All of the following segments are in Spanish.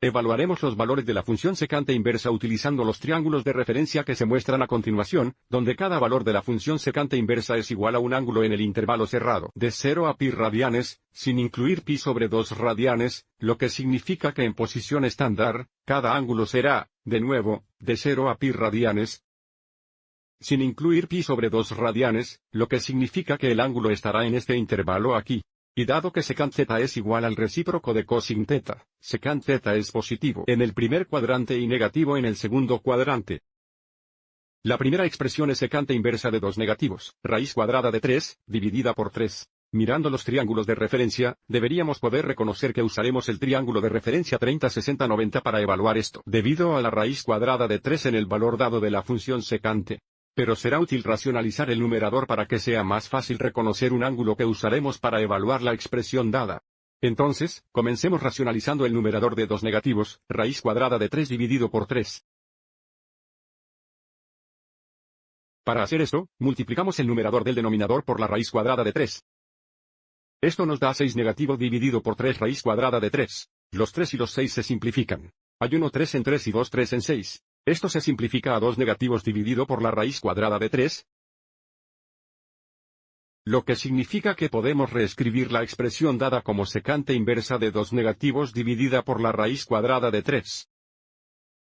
Evaluaremos los valores de la función secante inversa utilizando los triángulos de referencia que se muestran a continuación, donde cada valor de la función secante inversa es igual a un ángulo en el intervalo cerrado de 0 a pi radianes, sin incluir pi sobre 2 radianes, lo que significa que en posición estándar, cada ángulo será, de nuevo, de 0 a pi radianes, sin incluir pi sobre 2 radianes, lo que significa que el ángulo estará en este intervalo aquí. Y dado que secant z es igual al recíproco de cosine θ, secant z es positivo en el primer cuadrante y negativo en el segundo cuadrante. La primera expresión es secante inversa de 2 negativos, raíz cuadrada de 3, dividida por 3. Mirando los triángulos de referencia, deberíamos poder reconocer que usaremos el triángulo de referencia 30 60 90 para evaluar esto, debido a la raíz cuadrada de 3 en el valor dado de la función secante. Pero será útil racionalizar el numerador para que sea más fácil reconocer un ángulo que usaremos para evaluar la expresión dada. Entonces, comencemos racionalizando el numerador de 2 negativos, raíz cuadrada de 3 dividido por 3. Para hacer esto, multiplicamos el numerador del denominador por la raíz cuadrada de 3. Esto nos da 6 negativo dividido por 3 raíz cuadrada de 3. Los 3 y los 6 se simplifican. Hay 1 3 en 3 y 2 3 en 6. Esto se simplifica a 2 negativos dividido por la raíz cuadrada de 3, lo que significa que podemos reescribir la expresión dada como secante inversa de 2 negativos dividida por la raíz cuadrada de 3.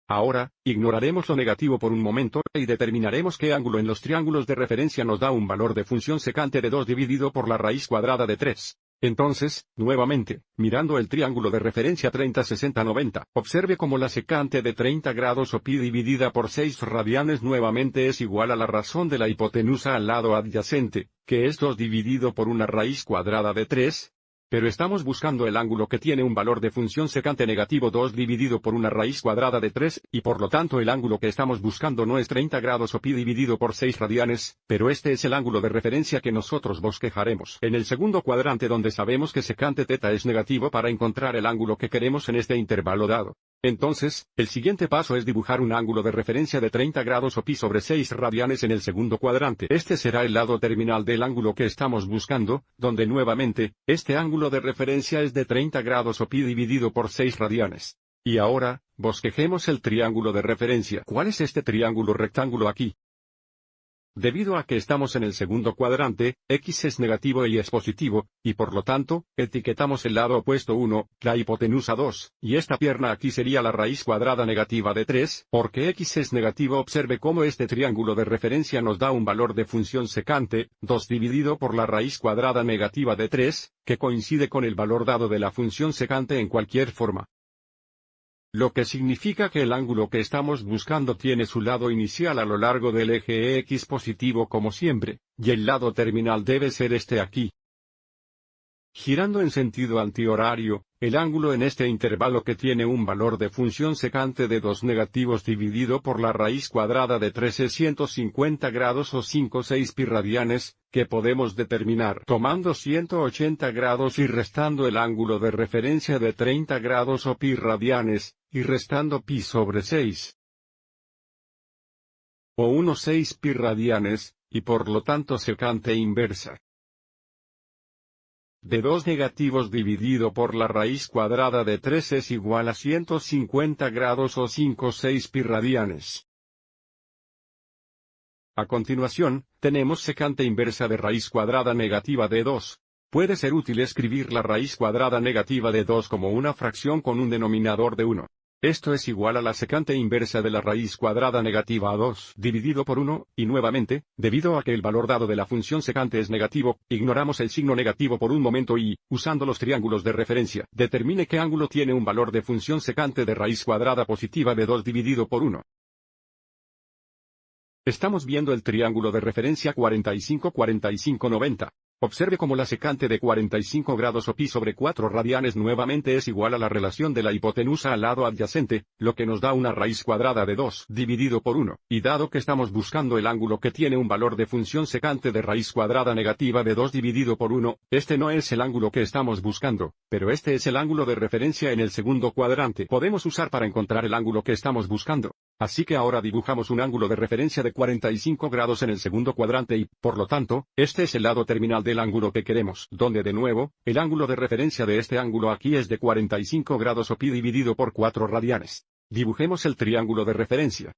Ahora, ignoraremos lo negativo por un momento y determinaremos qué ángulo en los triángulos de referencia nos da un valor de función secante de 2 dividido por la raíz cuadrada de 3. Entonces, nuevamente, mirando el triángulo de referencia 30 60 90, observe cómo la secante de 30 grados o pi dividida por 6 radianes nuevamente es igual a la razón de la hipotenusa al lado adyacente, que es 2 dividido por una raíz cuadrada de 3. Pero estamos buscando el ángulo que tiene un valor de función secante negativo 2 dividido por una raíz cuadrada de 3, y por lo tanto el ángulo que estamos buscando no es 30 grados o pi dividido por 6 radianes, pero este es el ángulo de referencia que nosotros bosquejaremos en el segundo cuadrante donde sabemos que secante θ es negativo para encontrar el ángulo que queremos en este intervalo dado. Entonces, el siguiente paso es dibujar un ángulo de referencia de 30 grados o pi sobre 6 radianes en el segundo cuadrante. Este será el lado terminal del ángulo que estamos buscando, donde nuevamente, este ángulo de referencia es de 30 grados o pi dividido por 6 radianes. Y ahora, bosquejemos el triángulo de referencia. ¿Cuál es este triángulo rectángulo aquí? Debido a que estamos en el segundo cuadrante, x es negativo y es positivo, y por lo tanto, etiquetamos el lado opuesto 1, la hipotenusa 2, y esta pierna aquí sería la raíz cuadrada negativa de 3, porque x es negativo. Observe cómo este triángulo de referencia nos da un valor de función secante, 2 dividido por la raíz cuadrada negativa de 3, que coincide con el valor dado de la función secante en cualquier forma. Lo que significa que el ángulo que estamos buscando tiene su lado inicial a lo largo del eje X positivo como siempre, y el lado terminal debe ser este aquí. Girando en sentido antihorario, el ángulo en este intervalo que tiene un valor de función secante de 2 negativos dividido por la raíz cuadrada de 3 es 150 grados o 5,6 pi radianes, que podemos determinar tomando 180 grados y restando el ángulo de referencia de 30 grados o pi radianes, y restando pi sobre 6. O 1,6 pi radianes, y por lo tanto secante inversa de 2 negativos dividido por la raíz cuadrada de 3 es igual a 150 grados o 5,6 pi radianes. A continuación, tenemos secante inversa de raíz cuadrada negativa de 2. Puede ser útil escribir la raíz cuadrada negativa de 2 como una fracción con un denominador de 1. Esto es igual a la secante inversa de la raíz cuadrada negativa a 2 dividido por 1, y nuevamente, debido a que el valor dado de la función secante es negativo, ignoramos el signo negativo por un momento y, usando los triángulos de referencia, determine qué ángulo tiene un valor de función secante de raíz cuadrada positiva de 2 dividido por 1. Estamos viendo el triángulo de referencia 45-45-90. Observe cómo la secante de 45 grados o pi sobre 4 radianes nuevamente es igual a la relación de la hipotenusa al lado adyacente, lo que nos da una raíz cuadrada de 2 dividido por 1, y dado que estamos buscando el ángulo que tiene un valor de función secante de raíz cuadrada negativa de 2 dividido por 1, este no es el ángulo que estamos buscando, pero este es el ángulo de referencia en el segundo cuadrante. Podemos usar para encontrar el ángulo que estamos buscando. Así que ahora dibujamos un ángulo de referencia de 45 grados en el segundo cuadrante y, por lo tanto, este es el lado terminal del ángulo que queremos, donde de nuevo, el ángulo de referencia de este ángulo aquí es de 45 grados o pi dividido por 4 radianes. Dibujemos el triángulo de referencia.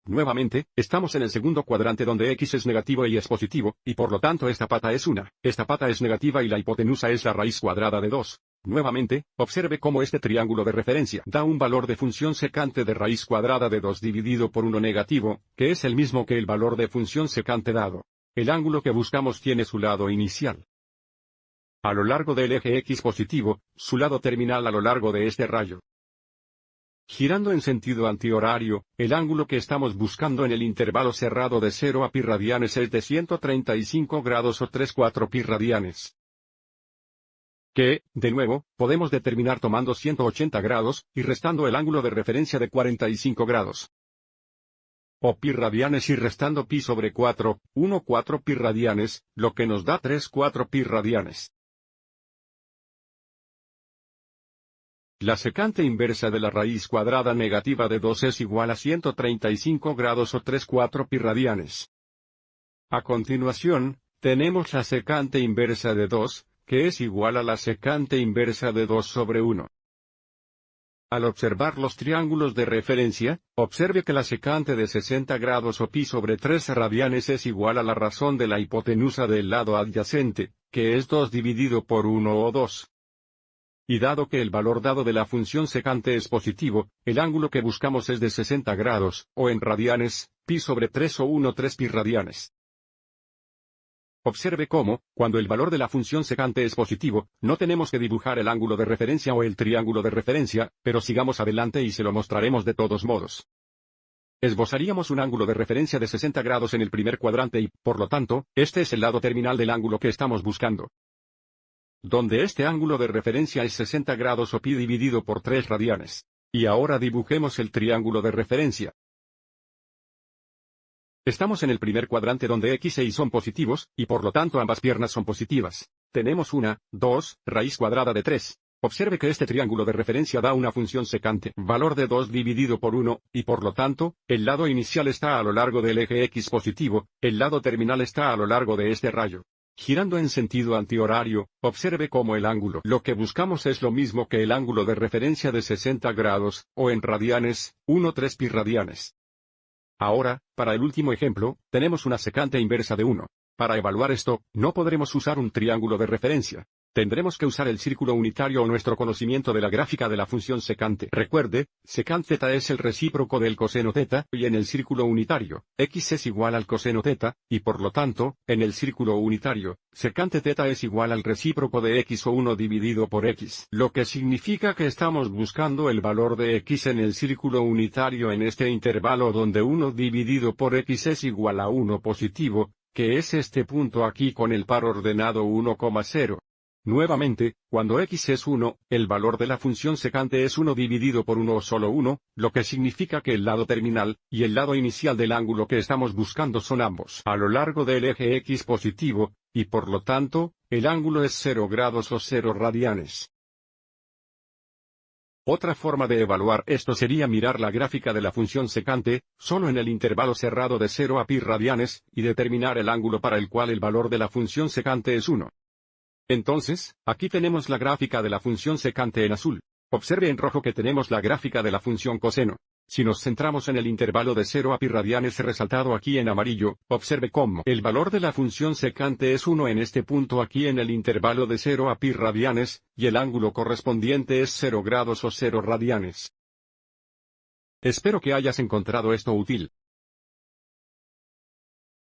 Nuevamente, estamos en el segundo cuadrante donde x es negativo y es positivo, y por lo tanto esta pata es 1, esta pata es negativa y la hipotenusa es la raíz cuadrada de 2. Nuevamente, observe cómo este triángulo de referencia da un valor de función secante de raíz cuadrada de 2 dividido por 1 negativo, que es el mismo que el valor de función secante dado. El ángulo que buscamos tiene su lado inicial a lo largo del eje x positivo, su lado terminal a lo largo de este rayo. Girando en sentido antihorario, el ángulo que estamos buscando en el intervalo cerrado de 0 a pi radianes es de 135 grados o 3,4 pi radianes. Que, de nuevo, podemos determinar tomando 180 grados, y restando el ángulo de referencia de 45 grados. O pi radianes y restando pi sobre 4, 1,4 pi radianes, lo que nos da 3,4 pi radianes. La secante inversa de la raíz cuadrada negativa de 2 es igual a 135 grados o 3,4 pi radianes. A continuación, tenemos la secante inversa de 2, que es igual a la secante inversa de 2 sobre 1. Al observar los triángulos de referencia, observe que la secante de 60 grados o pi sobre 3 radianes es igual a la razón de la hipotenusa del lado adyacente, que es 2 dividido por 1 o 2. Y dado que el valor dado de la función secante es positivo, el ángulo que buscamos es de 60 grados, o en radianes, pi sobre 3 o 1,3 pi radianes. Observe cómo, cuando el valor de la función secante es positivo, no tenemos que dibujar el ángulo de referencia o el triángulo de referencia, pero sigamos adelante y se lo mostraremos de todos modos. Esbozaríamos un ángulo de referencia de 60 grados en el primer cuadrante y, por lo tanto, este es el lado terminal del ángulo que estamos buscando. Donde este ángulo de referencia es 60 grados o pi dividido por 3 radianes. Y ahora dibujemos el triángulo de referencia. Estamos en el primer cuadrante donde x e y son positivos, y por lo tanto ambas piernas son positivas. Tenemos 2, raíz cuadrada de 3. Observe que este triángulo de referencia da una función secante, valor de 2 dividido por 1, y por lo tanto, el lado inicial está a lo largo del eje x positivo, el lado terminal está a lo largo de este rayo. Girando en sentido antihorario, observe cómo el ángulo. Lo que buscamos es lo mismo que el ángulo de referencia de 60 grados, o en radianes, 1,3 pi radianes. Ahora, para el último ejemplo, tenemos una secante inversa de 1. Para evaluar esto, no podremos usar un triángulo de referencia. Tendremos que usar el círculo unitario o nuestro conocimiento de la gráfica de la función secante. Recuerde, secant θ es el recíproco del coseno θ, y en el círculo unitario, x es igual al coseno θ, y por lo tanto, en el círculo unitario, secante θ es igual al recíproco de x o 1 dividido por x. Lo que significa que estamos buscando el valor de x en el círculo unitario en este intervalo donde 1 dividido por x es igual a 1 positivo, que es este punto aquí con el par ordenado 1,0. Nuevamente, cuando x es 1, el valor de la función secante es 1 dividido por 1 o solo 1, lo que significa que el lado terminal, y el lado inicial del ángulo que estamos buscando son ambos a lo largo del eje x positivo, y por lo tanto, el ángulo es 0 grados o 0 radianes. Otra forma de evaluar esto sería mirar la gráfica de la función secante, solo en el intervalo cerrado de 0 a pi radianes, y determinar el ángulo para el cual el valor de la función secante es 1. Entonces, aquí tenemos la gráfica de la función secante en azul. Observe en rojo que tenemos la gráfica de la función coseno. Si nos centramos en el intervalo de 0 a pi radianes resaltado aquí en amarillo, observe cómo el valor de la función secante es 1 en este punto aquí en el intervalo de 0 a pi radianes, y el ángulo correspondiente es 0 grados o 0 radianes. Espero que hayas encontrado esto útil.